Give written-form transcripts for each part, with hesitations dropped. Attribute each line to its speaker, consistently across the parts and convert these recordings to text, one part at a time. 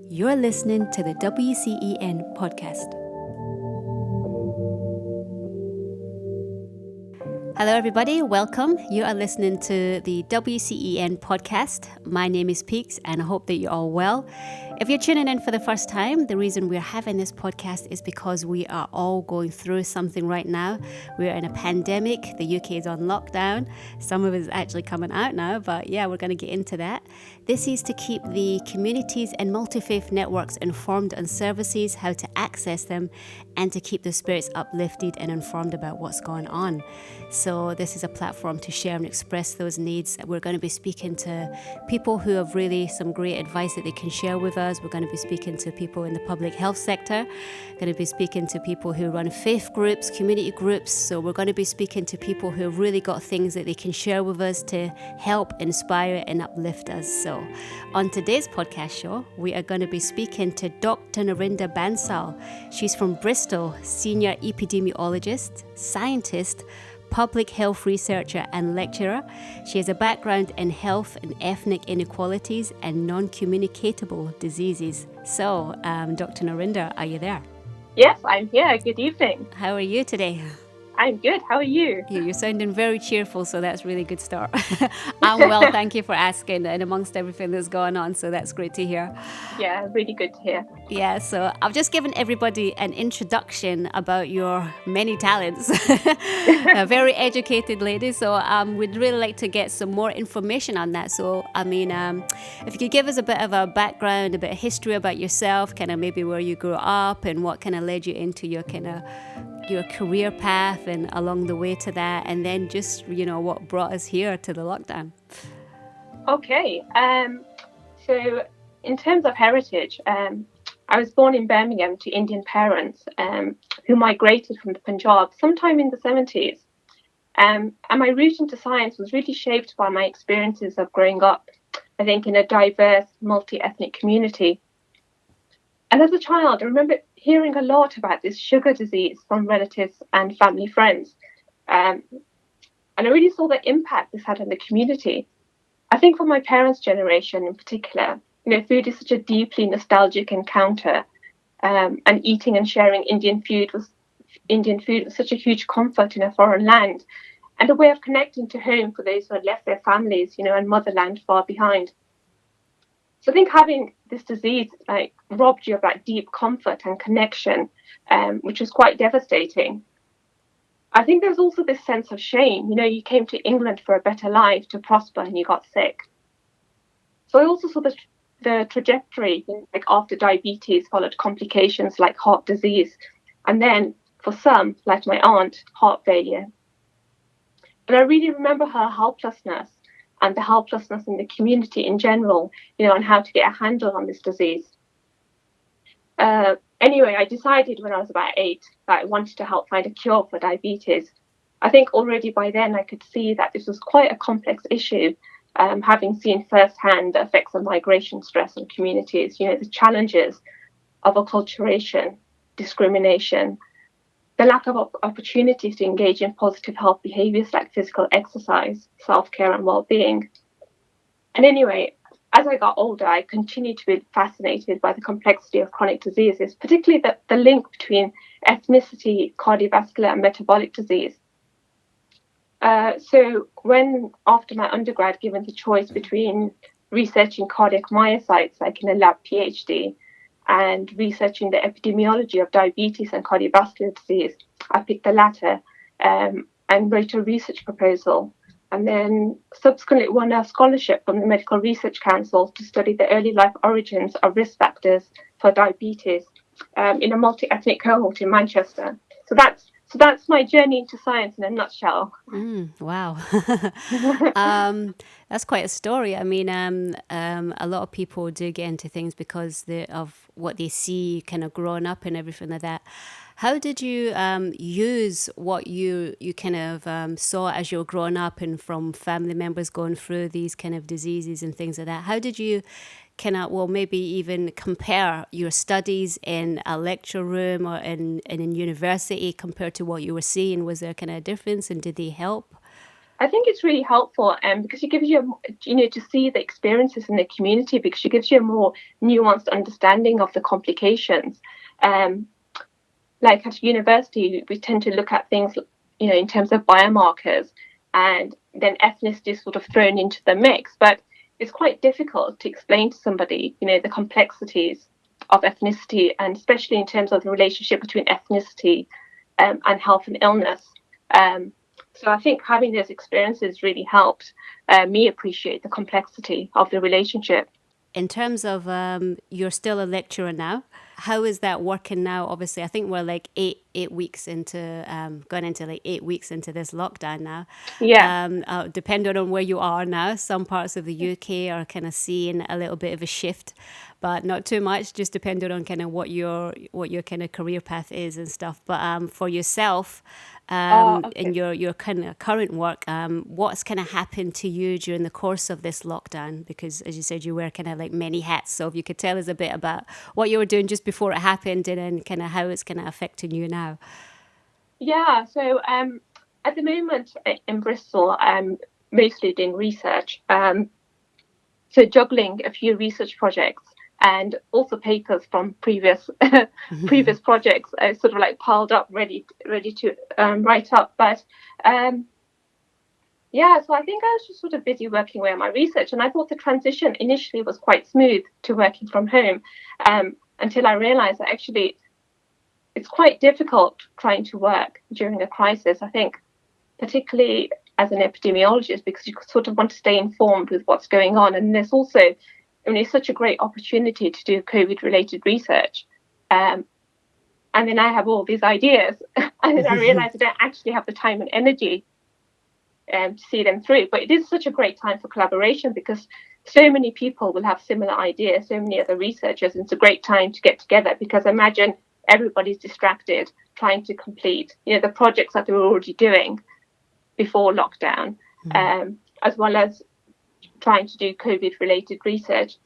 Speaker 1: You're listening to the WCEN podcast. Hello, everybody. Welcome. You are listening to the WCEN podcast. My name is Peaks, and I hope that you're all well. If you're tuning in for the first time, the reason we're having this podcast is because we are all going through something right now. We're in a pandemic. The UK is on lockdown. Some of it is actually coming out now, but yeah, we're going to get into that. This is to keep the communities and multi-faith networks informed on services, how to access them, and to keep the spirits uplifted and informed about what's going on. So this is a platform to share and express those needs. We're going to be speaking to people who have really some great advice that they can share with us. We're going to be speaking to people in the public health sector. Going to be speaking to people who run faith groups, community groups. So we're going to be speaking to people who have really got things that they can share with us to help, inspire, and uplift us. So on today's podcast show, we are going to be speaking to Dr Narinder Bansal. She's from Bristol, senior epidemiologist, scientist, public health researcher and lecturer. She has a background in health and ethnic inequalities and non-communicable diseases. So, Dr. Narinder, are you there?
Speaker 2: Yes, I'm here. Good evening.
Speaker 1: How are you today?
Speaker 2: I'm good. How are you?
Speaker 1: You're sounding very cheerful, so that's really good start. I'm well, thank you for asking, and amongst everything that's going on, so that's great to hear.
Speaker 2: Yeah, really good to hear.
Speaker 1: Yeah, so I've just given everybody an introduction about your many talents. A very educated lady, so we'd really like to get some more information on that. So, if you could give us a bit of a background, a bit of history about yourself, kind of maybe where you grew up and what kind of led you into your kind of your career path and along the way to that, and then just, what brought us here to the lockdown.
Speaker 2: Okay. So in terms of heritage, I was born in Birmingham to Indian parents who migrated from the Punjab sometime in the 70s. And my route into science was really shaped by my experiences of growing up, I think, in a diverse, multi-ethnic community. And as a child, I remember hearing a lot about this sugar disease from relatives and family friends. And I really saw the impact this had on the community. I think for my parents' generation in particular, food is such a deeply nostalgic encounter. And eating and sharing Indian food was such a huge comfort in a foreign land and a way of connecting to home for those who had left their families, and motherland far behind. So I think having this disease robbed you of that deep comfort and connection, which was quite devastating. I think there's also this sense of shame. You came to England for a better life, to prosper, and you got sick. So I also saw the trajectory, after diabetes followed complications like heart disease, and then for some, like my aunt, heart failure. And I really remember her helplessness and the helplessness in the community in general, on how to get a handle on this disease. Anyway, I decided when I was about 8 that I wanted to help find a cure for diabetes. I think already by then I could see that this was quite a complex issue, having seen firsthand the effects of migration stress on communities, the challenges of acculturation, discrimination, the lack of opportunities to engage in positive health behaviors like physical exercise, self-care and well-being. And anyway, as I got older, I continued to be fascinated by the complexity of chronic diseases, particularly the link between ethnicity, cardiovascular and metabolic disease. So when, after my undergrad, given the choice between researching cardiac myocytes, like in a lab PhD, and researching the epidemiology of diabetes and cardiovascular disease, I picked the latter and wrote a research proposal, and then subsequently won a scholarship from the Medical Research Council to study the early life origins of risk factors for diabetes in a multi-ethnic cohort in Manchester. So that's my journey into science in a nutshell.
Speaker 1: Wow. That's quite a story. I mean, a lot of people do get into things because of what they see kind of growing up and everything like that. How did you use what you kind of saw as you were growing up and from family members going through these kind of diseases and things like that? How did you kind of, maybe even compare your studies in a lecture room or in university compared to what you were seeing? Was there kind of a difference, and did they help?
Speaker 2: I think it's really helpful because it gives you, to see the experiences in the community, because it gives you a more nuanced understanding of the complications. Like at university, we tend to look at things, in terms of biomarkers, and then ethnicity is sort of thrown into the mix. But it's quite difficult to explain to somebody, the complexities of ethnicity, and especially in terms of the relationship between ethnicity and health and illness. So I think having those experiences really helped me appreciate the complexity of the relationship.
Speaker 1: In terms of you're still a lecturer now, how is that working now? Obviously, I think we're like eight weeks into going into like 8 weeks into this lockdown now.
Speaker 2: Yeah.
Speaker 1: Depending on where you are now, some parts of the UK are kind of seeing a little bit of a shift, but not too much. Just depending on kind of what your kind of career path is and stuff. But for yourself,
Speaker 2: Okay.
Speaker 1: in your kind of current work, what's kind of happened to you during the course of this lockdown? Because as you said, you wear kind of like many hats. So if you could tell us a bit about what you were doing just before it happened, and then kind of how it's kind of affecting you now.
Speaker 2: Yeah. So at the moment in Bristol, I'm mostly doing research. So juggling a few research projects and also papers from previous previous projects, sort of like piled up, ready to write up. But yeah, so I think I was just sort of busy working away on my research, and I thought the transition initially was quite smooth to working from home, until I realised that actually it's quite difficult trying to work during a crisis. I think, particularly as an epidemiologist, because you sort of want to stay informed with what's going on, and there's also, it's such a great opportunity to do COVID-related research. And then I have all these ideas, and then I realised I don't actually have the time and energy to see them through. But it is such a great time for collaboration, because so many people will have similar ideas, so many other researchers, and it's a great time to get together, because imagine everybody's distracted trying to complete, the projects that they were already doing before lockdown, as well as trying to do COVID-related research.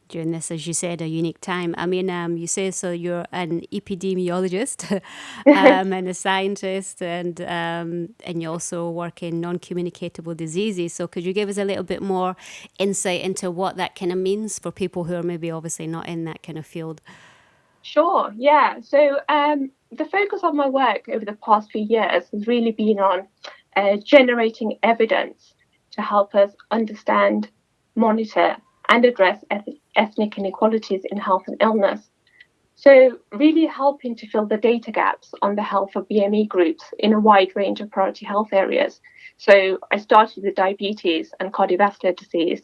Speaker 1: During this, as you said, a unique time. I mean, you say so you're an epidemiologist and a scientist, and you also work in non-communicable diseases. So could you give us a little bit more insight into what that kind of means for people who are maybe obviously not in that kind of field?
Speaker 2: Sure, yeah. So the focus of my work over the past few years has really been on generating evidence to help us understand, monitor, and address ethnic inequalities in health and illness. So really helping to fill the data gaps on the health of BME groups in a wide range of priority health areas. So I started with diabetes and cardiovascular disease.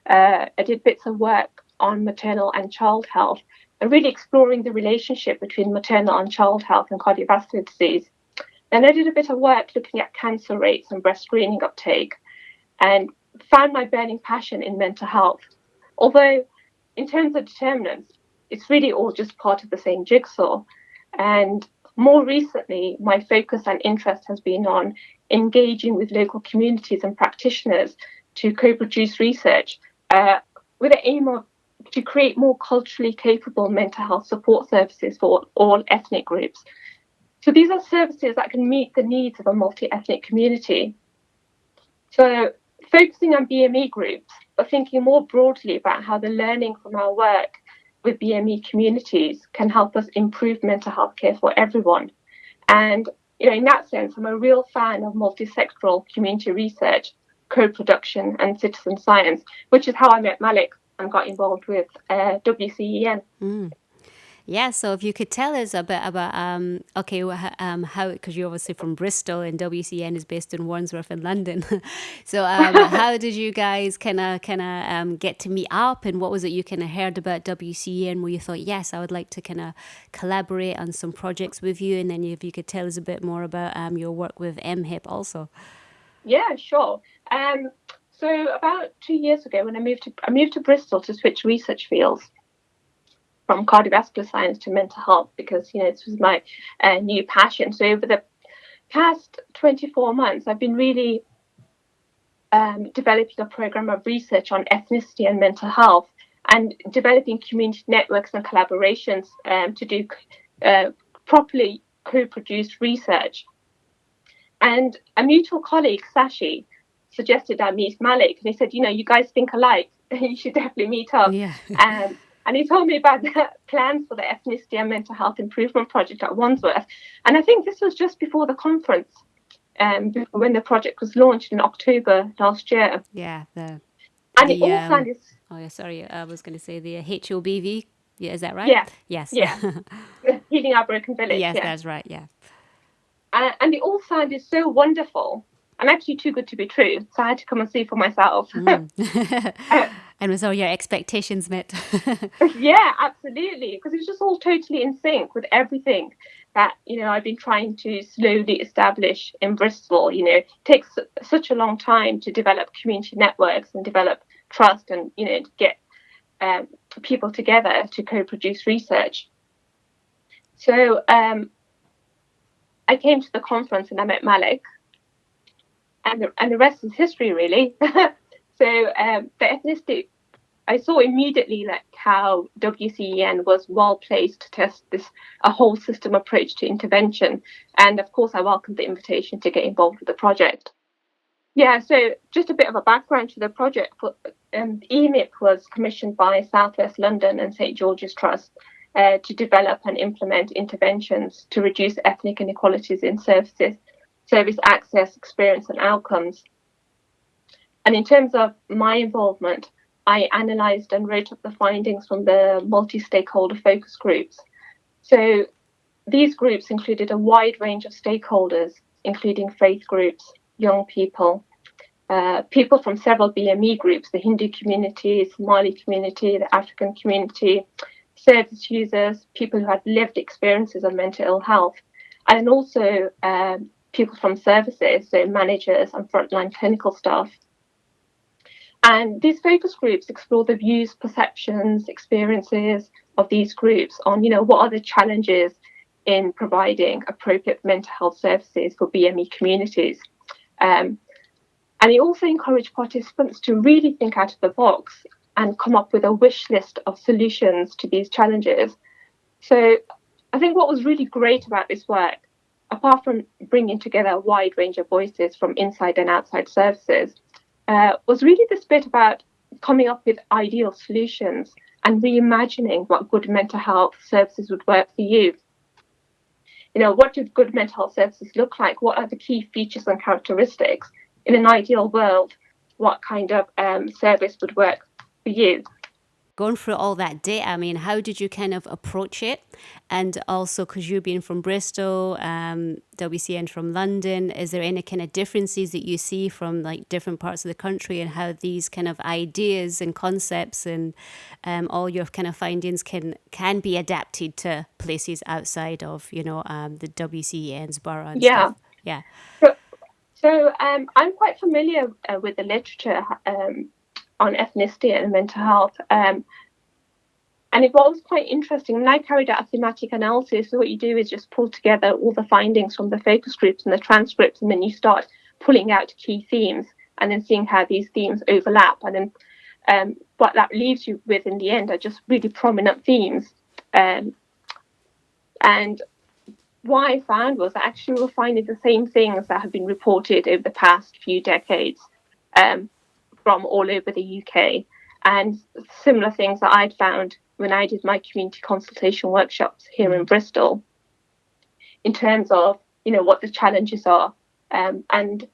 Speaker 2: I did bits of work on maternal and child health, and really exploring the relationship between maternal and child health and cardiovascular disease. Then I did a bit of work looking at cancer rates and breast screening uptake, and found my burning passion in mental health. Although, in terms of determinants, it's really all just part of the same jigsaw. And more recently, my focus and interest has been on engaging with local communities and practitioners to co-produce research with the aim of to create more culturally capable mental health support services for all ethnic groups. So these are services that can meet the needs of a multi-ethnic community. So focusing on BME groups, but thinking more broadly about how the learning from our work with BME communities can help us improve mental health care for everyone. And in that sense, I'm a real fan of multi-sectoral community research, co-production, and citizen science, which is how I met Malik and got involved with WCEN.
Speaker 1: Yeah, so if you could tell us a bit about, how, because you're obviously from Bristol and WCN is based in Wandsworth in London. So how did you guys kind of get to meet up, and what was it you kind of heard about WCN where you thought, yes, I would like to kind of collaborate on some projects with you, and then if you could tell us a bit more about your work with MHIP also.
Speaker 2: Yeah, sure. So about 2 years ago, when I moved to Bristol to switch research fields from cardiovascular science to mental health, because this was my new passion. So over the past 24 months, I've been really developing a program of research on ethnicity and mental health, and developing community networks and collaborations to do properly co-produced research. And a mutual colleague, Sashi, suggested I meet Malik. And he said, you guys think alike. You should definitely meet up.
Speaker 1: Yeah.
Speaker 2: And he told me about the plans for the Ethnicity and Mental Health Improvement Project at Wandsworth. And I think this was just before the conference, when the project was launched in October last year.
Speaker 1: Yeah.
Speaker 2: And it all sounded...
Speaker 1: Oh, yeah, sorry. I was going to say the HOBV. Yeah, is that right?
Speaker 2: Yeah.
Speaker 1: Yes.
Speaker 2: Yeah. Healing Our Broken Village.
Speaker 1: Yes,
Speaker 2: Yeah.
Speaker 1: that's right. Yeah.
Speaker 2: And it all sounded so wonderful and actually too good to be true. So I had to come and see for myself.
Speaker 1: And was all your expectations met?
Speaker 2: Yeah, absolutely. Because it was just all totally in sync with everything that, I've been trying to slowly establish in Bristol. It takes such a long time to develop community networks and develop trust and, to get people together to co-produce research. So I came to the conference and I met Malik, and the rest is history, really. So the ethnicity, I saw immediately how WCEN was well placed to test a whole system approach to intervention. And of course, I welcomed the invitation to get involved with the project. Yeah, so just a bit of a background to the project. EMIP was commissioned by South West London and St George's Trust to develop and implement interventions to reduce ethnic inequalities in service access, experience and outcomes. And in terms of my involvement, I analysed and wrote up the findings from the multi-stakeholder focus groups. So these groups included a wide range of stakeholders, including faith groups, young people, people from several BME groups, the Hindu community, Somali community, the African community, service users, people who had lived experiences of mental ill health, and also people from services, so managers and frontline clinical staff. And these focus groups explore the views, perceptions, experiences of these groups on, what are the challenges in providing appropriate mental health services for BME communities. And they also encourage participants to really think out of the box and come up with a wish list of solutions to these challenges. So I think what was really great about this work, apart from bringing together a wide range of voices from inside and outside services, was really this bit about coming up with ideal solutions and reimagining what good mental health services would work for you. What do good mental health services look like? What are the key features and characteristics? In an ideal world, what kind of service would work for you?
Speaker 1: Going through all that data, I mean, how did you kind of approach it? And also, because you've been from Bristol, WCN from London, is there any kind of differences that you see from different parts of the country and how these kind of ideas and concepts and all your kind of findings can be adapted to places outside of, the WCEN's borough and stuff? Yeah.
Speaker 2: So I'm quite familiar with the literature on ethnicity and mental health. And it was quite interesting. When I carried out a thematic analysis, so what you do is just pull together all the findings from the focus groups and the transcripts, and then you start pulling out key themes and then seeing how these themes overlap. And then what that leaves you with in the end are just really prominent themes. And what I found was that actually we were finding the same things that have been reported over the past few decades from all over the UK, and similar things that I'd found when I did my community consultation workshops here in Bristol, in terms of, what the challenges are. And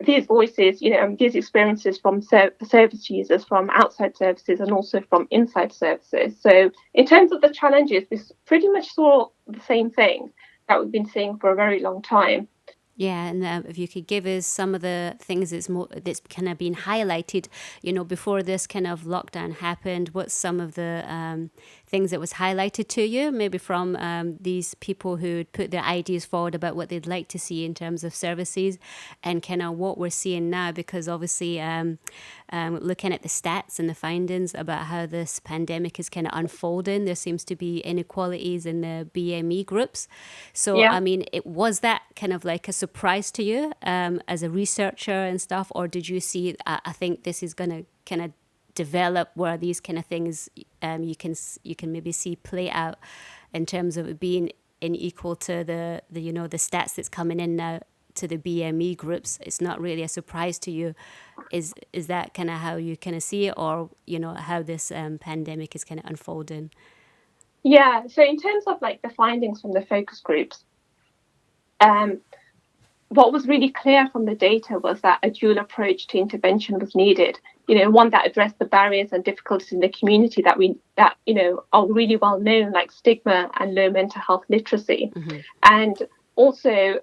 Speaker 2: these voices, these experiences from service users, from outside services and also from inside services. So in terms of the challenges, we pretty much saw the same thing that we've been seeing for a very long time.
Speaker 1: Yeah, and if you could give us some of the things that's kind of been highlighted, before this kind of lockdown happened, what's some of the things that was highlighted to you, maybe from these people who put their ideas forward about what they'd like to see in terms of services, and kind of what we're seeing now, because obviously looking at the stats and the findings about how this pandemic is kind of unfolding, there seems to be inequalities in the BME groups. So,
Speaker 2: Yeah.
Speaker 1: I mean, was that kind of like a surprise to you as a researcher and stuff, or did you see, I think this is going to kind of develop where these kind of things you can maybe see play out in terms of it being unequal to the stats that's coming in now to the BME groups, it's not really a surprise to you. Is that kind of how you kind of see it, or how this pandemic is kind of unfolding?
Speaker 2: Yeah. So in terms of like the findings from the focus groups, what was really clear from the data was that a dual approach to intervention was needed. One that addressed the barriers and difficulties in the community that are really well known, like stigma and low mental health literacy, and also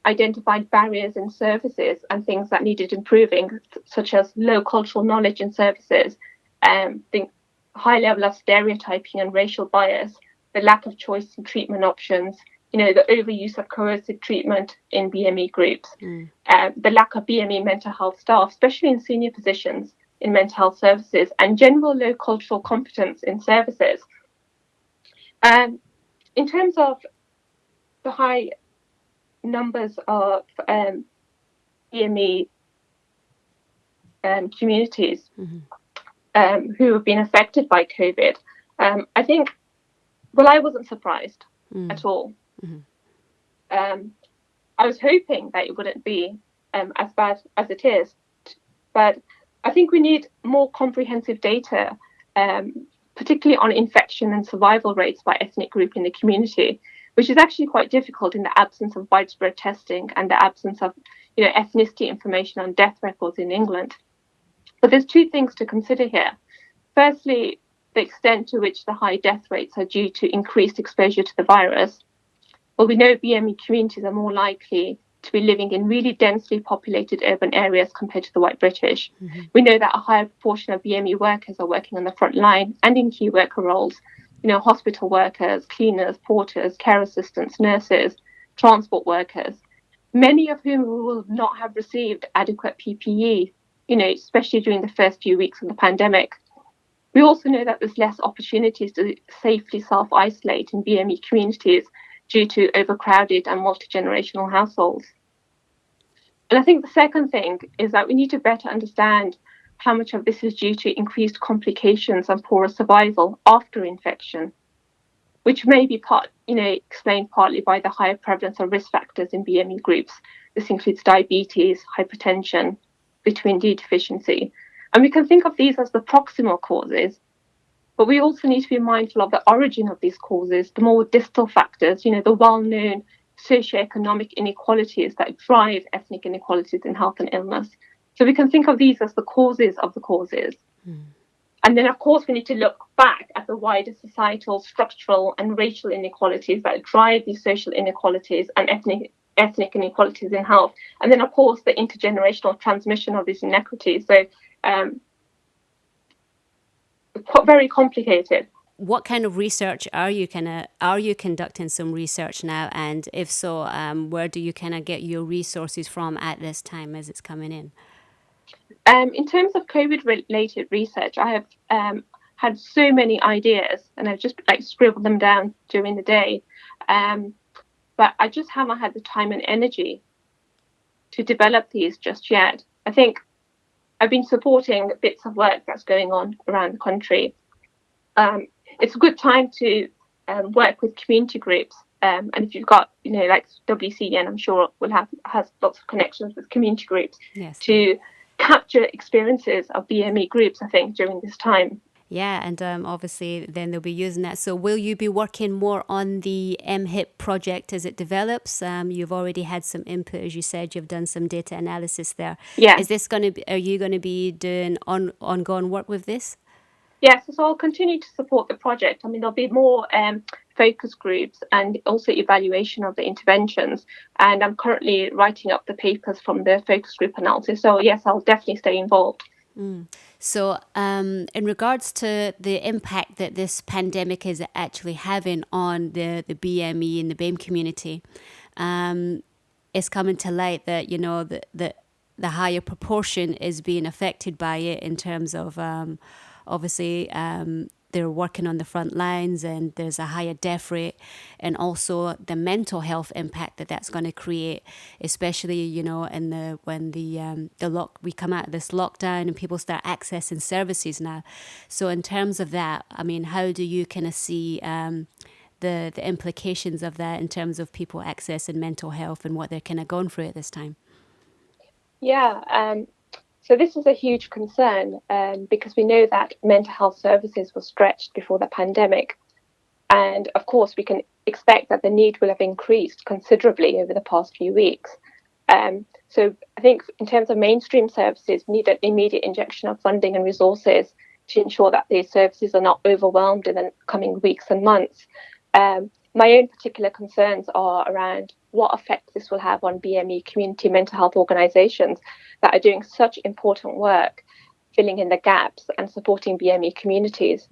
Speaker 2: identified barriers in services and things that needed improving, such as low cultural knowledge in services, the high level of stereotyping and racial bias, the lack of choice in treatment options, the overuse of coercive treatment in BME groups, the lack of BME mental health staff, especially in senior positions in mental health services, and general low cultural competence in services. In terms of the high numbers of BME communities who have been affected by COVID, I think, I wasn't surprised at all. I was hoping that it wouldn't be as bad as it is, but I think we need more comprehensive data, particularly on infection and survival rates by ethnic group in the community, which is actually quite difficult in the absence of widespread testing and the absence of ethnicity information on death records in England. But there's two things to consider here. Firstly, the extent to which the high death rates are due to increased exposure to the virus. Well, we know BME communities are more likely to be living in really densely populated urban areas compared to the white British. We know that a higher proportion of BME workers are working on the front line and in key worker roles, hospital workers, cleaners, porters, care assistants, nurses, transport workers, many of whom will not have received adequate PPE, especially during the first few weeks of the pandemic. We also know that there's less opportunities to safely self-isolate in BME communities due to overcrowded and multi-generational households. And I think the second thing is that we need to better understand how much of this is due to increased complications and poorer survival after infection, which may be explained partly by the higher prevalence of risk factors in BME groups. This includes diabetes, hypertension, vitamin D deficiency. And we can think of these as the proximal causes, but we also need to be mindful of the origin of these causes, the more distal factors, the well-known socioeconomic inequalities that drive ethnic inequalities in health and illness. So we can think of these as the causes of the causes. And then, of course, we need to look back at the wider societal, structural and racial inequalities that drive these social inequalities and ethnic inequalities in health. And then, of course, the intergenerational transmission of these inequities. So very complicated.
Speaker 1: What kind of research are you conducting some research now? And if so, where do you kind of get your resources from at this time as it's coming in?
Speaker 2: In terms of COVID-related research, I have had so many ideas, and I've just scribbled them down during the day. But I just haven't had the time and energy to develop these just yet. I think I've been supporting bits of work that's going on around the country. It's a good time to work with community groups. And if you've got, WCEN, I'm sure has lots of connections with community groups.
Speaker 1: Yes.
Speaker 2: To capture experiences of BME groups, I think, during this time.
Speaker 1: Yeah, and obviously then they'll be using that. So will you be working more on the MHIP project as it develops? You've already had some input, as you said, you've done some data analysis there.
Speaker 2: Yeah.
Speaker 1: Are you going to be doing ongoing work with this?
Speaker 2: Yes, so I'll continue to support the project. I mean, there'll be more focus groups and also evaluation of the interventions. And I'm currently writing up the papers from the focus group analysis. So yes, I'll definitely stay involved.
Speaker 1: So in regards to the impact that this pandemic is actually having on the BME and the BAME community, it's coming to light that, the higher proportion is being affected by it in terms of obviously they're working on the front lines and there's a higher death rate, and also the mental health impact that's going to create, especially when we come out of this lockdown and people start accessing services now. So in terms of that, I mean, how do you kind of see the implications of that in terms of people accessing mental health and what they're kind of going through at this time?
Speaker 2: Yeah, so this is a huge concern because we know that mental health services were stretched before the pandemic. And of course, we can expect that the need will have increased considerably over the past few weeks. So I think in terms of mainstream services, we need an immediate injection of funding and resources to ensure that these services are not overwhelmed in the coming weeks and months. My own particular concerns are around what effect this will have on BME community mental health organisations that are doing such important work, filling in the gaps and supporting BME communities.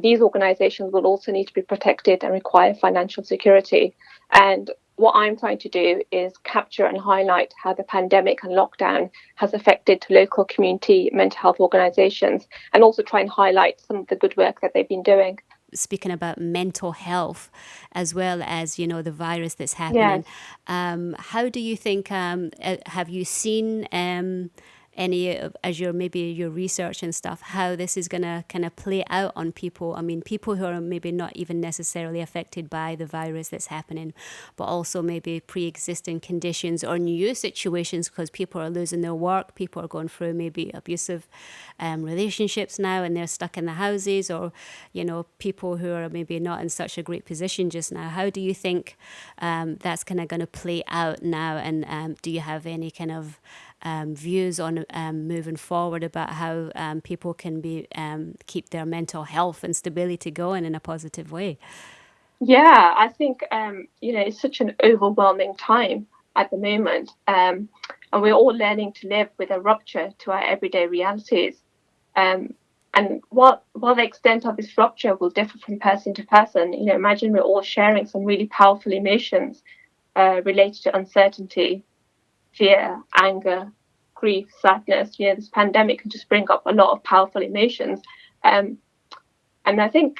Speaker 2: These organisations will also need to be protected and require financial security. And what I'm trying to do is capture and highlight how the pandemic and lockdown has affected local community mental health organisations, and also try and highlight some of the good work that they've been doing.
Speaker 1: Speaking about mental health as well as, you know, the virus that's happening,
Speaker 2: Yes.
Speaker 1: how do you think, have you seen any, as your maybe your research and stuff, how this is going to kind of play out on people? I mean, people who are maybe not even necessarily affected by the virus that's happening, but also maybe pre-existing conditions or new situations, because people are losing their work, people are going through maybe abusive relationships now and they're stuck in the houses, or, you know, people who are maybe not in such a great position just now. How do you think that's kind of going to play out now? And do you have any kind of views on moving forward about how people can be keep their mental health and stability going in a positive way?
Speaker 2: Yeah, I think it's such an overwhelming time at the moment, and we're all learning to live with a rupture to our everyday realities. And while the extent of this rupture will differ from person to person, imagine we're all sharing some really powerful emotions related to uncertainty, fear, anger, grief, sadness. This pandemic can just bring up a lot of powerful emotions. And I think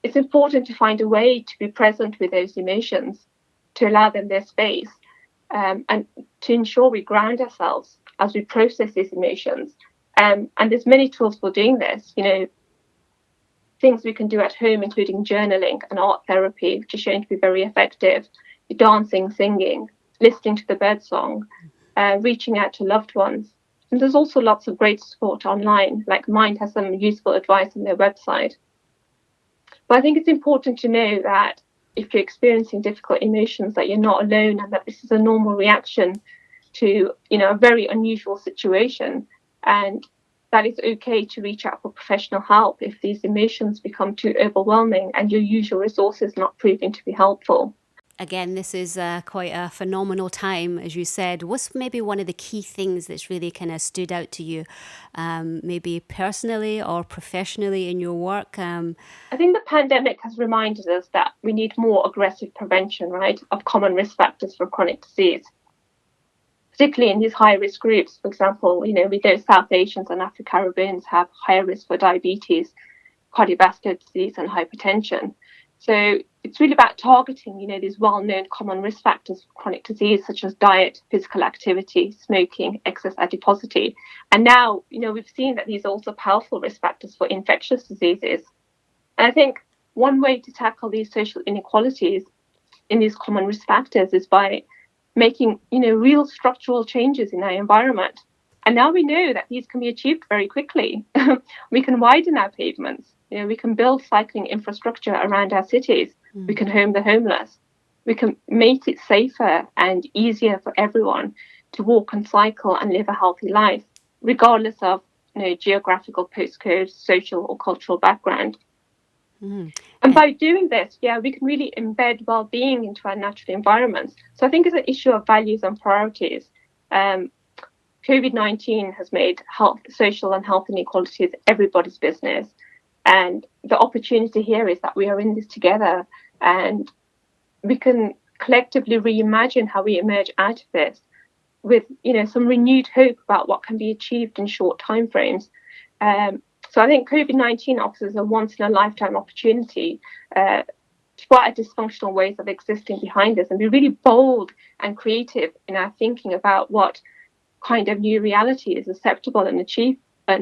Speaker 2: it's important to find a way to be present with those emotions, to allow them their space, and to ensure we ground ourselves as we process these emotions. And there's many tools for doing this. Things we can do at home, including journaling and art therapy, which is shown to be very effective. Dancing, singing, listening to the birdsong, reaching out to loved ones. And there's also lots of great support online, like Mind has some useful advice on their website. But I think it's important to know that if you're experiencing difficult emotions, that you're not alone, and that this is a normal reaction to, a very unusual situation, and that it's okay to reach out for professional help if these emotions become too overwhelming and your usual resources not proving to be helpful.
Speaker 1: Again, this is quite a phenomenal time, as you said. What's maybe one of the key things that's really kind of stood out to you, maybe personally or professionally in your work?
Speaker 2: I think the pandemic has reminded us that we need more aggressive prevention, right, of common risk factors for chronic disease, particularly in these high-risk groups. For example, we know South Asians and Afro-Caribbeans have higher risk for diabetes, cardiovascular disease, and hypertension. So it's really about targeting, these well-known common risk factors for chronic disease, such as diet, physical activity, smoking, excess adiposity. And now, we've seen that these are also powerful risk factors for infectious diseases. And I think one way to tackle these social inequalities in these common risk factors is by making, real structural changes in our environment. And now we know that these can be achieved very quickly. We can widen our pavements. We can build cycling infrastructure around our cities. We can home the homeless. We can make it safer and easier for everyone to walk and cycle and live a healthy life, regardless of geographical postcode, social or cultural background. And by doing this, we can really embed well-being into our natural environments. So I think it's an issue of values and priorities. COVID-19 has made social and health inequalities everybody's business. And the opportunity here is that we are in this together, and we can collectively reimagine how we emerge out of this with, some renewed hope about what can be achieved in short timeframes. So I think COVID-19 offers a once-in-a-lifetime opportunity to put our dysfunctional ways of existing behind us and be really bold and creative in our thinking about what kind of new reality is acceptable and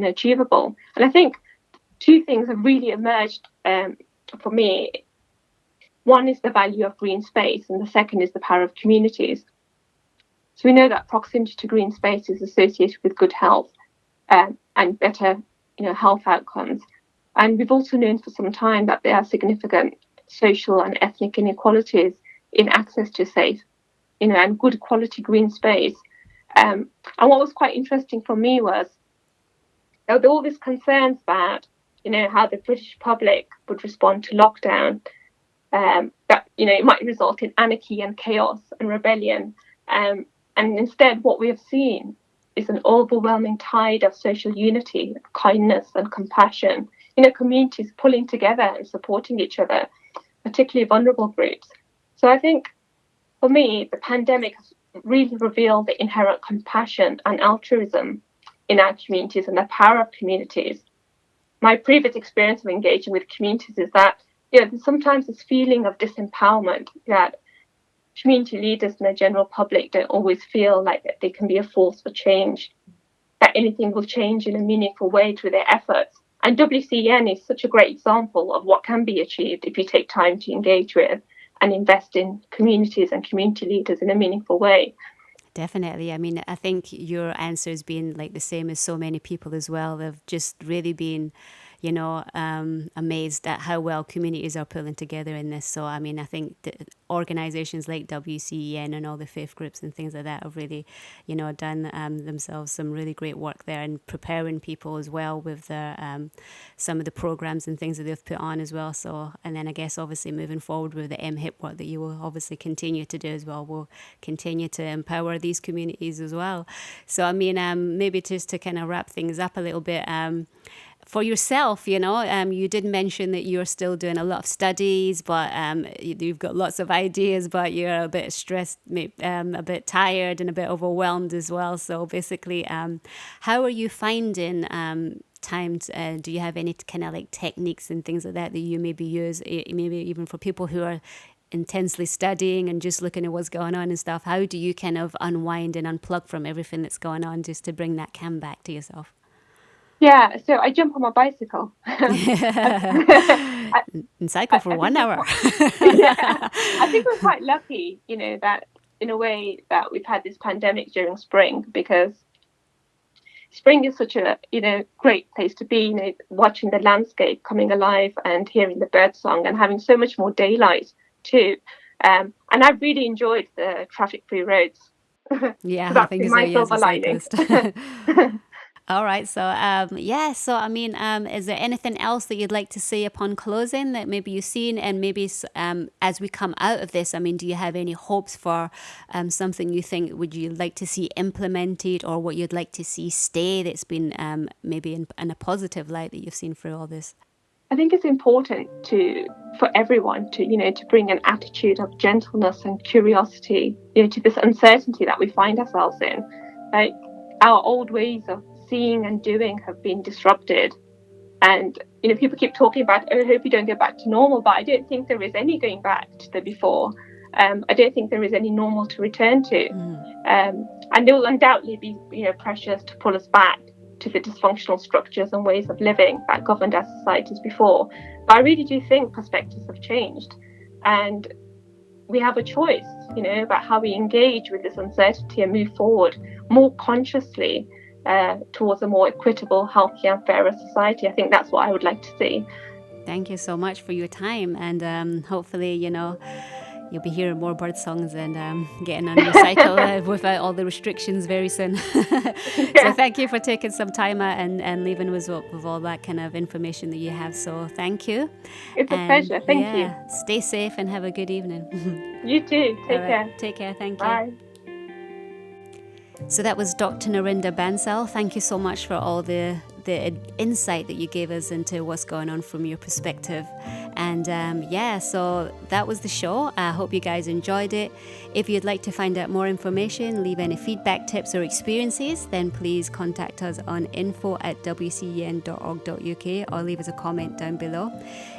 Speaker 2: achievable. And I think two things have really emerged for me One is the value of green space, and the second is the power of communities. So we know that proximity to green space is associated with good health and better, health outcomes. And we've also known for some time that there are significant social and ethnic inequalities in access to safe, and good quality green space. And what was quite interesting for me was there were all these concerns about, how the British public would respond to lockdown. That it might result in anarchy and chaos and rebellion. And instead, what we have seen is an overwhelming tide of social unity, kindness, and compassion. Communities pulling together and supporting each other, particularly vulnerable groups. So I think, for me, the pandemic has really revealed the inherent compassion and altruism in our communities and the power of communities. My previous experience of engaging with communities is that there's sometimes this feeling of disempowerment that community leaders and the general public don't always feel like that they can be a force for change, that anything will change in a meaningful way through their efforts. And WCEN is such a great example of what can be achieved if you take time to engage with and invest in communities and community leaders in a meaningful way.
Speaker 1: Definitely. I mean, I think your answer has been like the same as so many people as well. They've just really been, amazed at how well communities are pulling together in this. So, I mean, I think organizations like WCEN and all the faith groups and things like that have really, done themselves some really great work there and preparing people as well with their, some of the programs and things that they've put on as well. So, and then I guess obviously moving forward with the MHIP work that you will obviously continue to do as well, will continue to empower these communities as well. So, I mean, maybe just to kind of wrap things up a little bit, for yourself, you did mention that you're still doing a lot of studies, but you've got lots of ideas, but you're a bit stressed, a bit tired and a bit overwhelmed as well. So basically, how are you finding time? Do you have any kind of like techniques and things like that you maybe use, maybe even for people who are intensely studying and just looking at what's going on and stuff? How do you kind of unwind and unplug from everything that's going on just to bring that calm back to yourself?
Speaker 2: Yeah, so I jump on my bicycle.
Speaker 1: And cycle for 1 hour.
Speaker 2: Yeah, I think we're quite lucky, that in a way that we've had this pandemic during spring, because spring is such a, great place to be, watching the landscape coming alive and hearing the bird song and having so much more daylight too. And I've really enjoyed the traffic-free roads.
Speaker 1: Yeah,
Speaker 2: so
Speaker 1: I think
Speaker 2: my silver lining.
Speaker 1: All right. So, so, I mean, is there anything else that you'd like to say upon closing that maybe you've seen? And maybe as we come out of this, I mean, do you have any hopes for something you think would you like to see implemented, or what you'd like to see stay that's been maybe in a positive light that you've seen through all this?
Speaker 2: I think it's important for everyone to bring an attitude of gentleness and curiosity, to this uncertainty that we find ourselves in. Like, our old ways of seeing and doing have been disrupted, and people keep talking about, I hope you don't go back to normal, but I don't think there is any going back to the before. I don't think there is any normal to return to. And there will undoubtedly be pressures to pull us back to the dysfunctional structures and ways of living that governed our societies before. But I really do think perspectives have changed, and we have a choice about how we engage with this uncertainty and move forward more consciously towards a more equitable, healthier and fairer society. I think that's what I would like to see.
Speaker 1: Thank you so much for your time, and hopefully, you'll be hearing more bird songs and getting on your cycle without all the restrictions very soon. So thank you for taking some time out and leaving with all that kind of information that you have. So thank you.
Speaker 2: It's a pleasure. Thank you.
Speaker 1: Stay safe and have a good evening.
Speaker 2: You too. Take care.
Speaker 1: Take care. Thank you.
Speaker 2: Bye.
Speaker 1: So that was Dr. Narinder Bansal. Thank you so much for all the insight that you gave us into what's going on from your perspective. And so that was the show. I hope you guys enjoyed it. If you'd like to find out more information, leave any feedback, tips or experiences, then please contact us on info@wcen.org.uk or leave us a comment down below.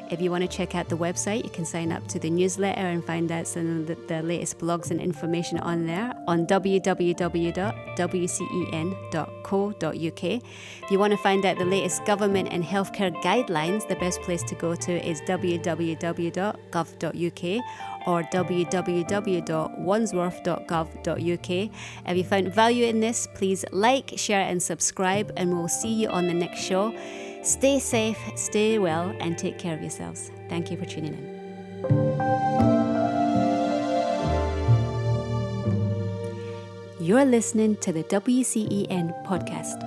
Speaker 1: If you want to check out the website, you can sign up to the newsletter and find out some of the latest blogs and information on there on www.wcen.co.uk. If you want to find out the latest government and healthcare guidelines, the best place to go to is wcen.org.uk. www.gov.uk or www.wandsworth.gov.uk. If you found value in this, please like, share, and subscribe, and we'll see you on the next show. Stay safe, stay well, and take care of yourselves. Thank you for tuning in. You're listening to the WCEN podcast.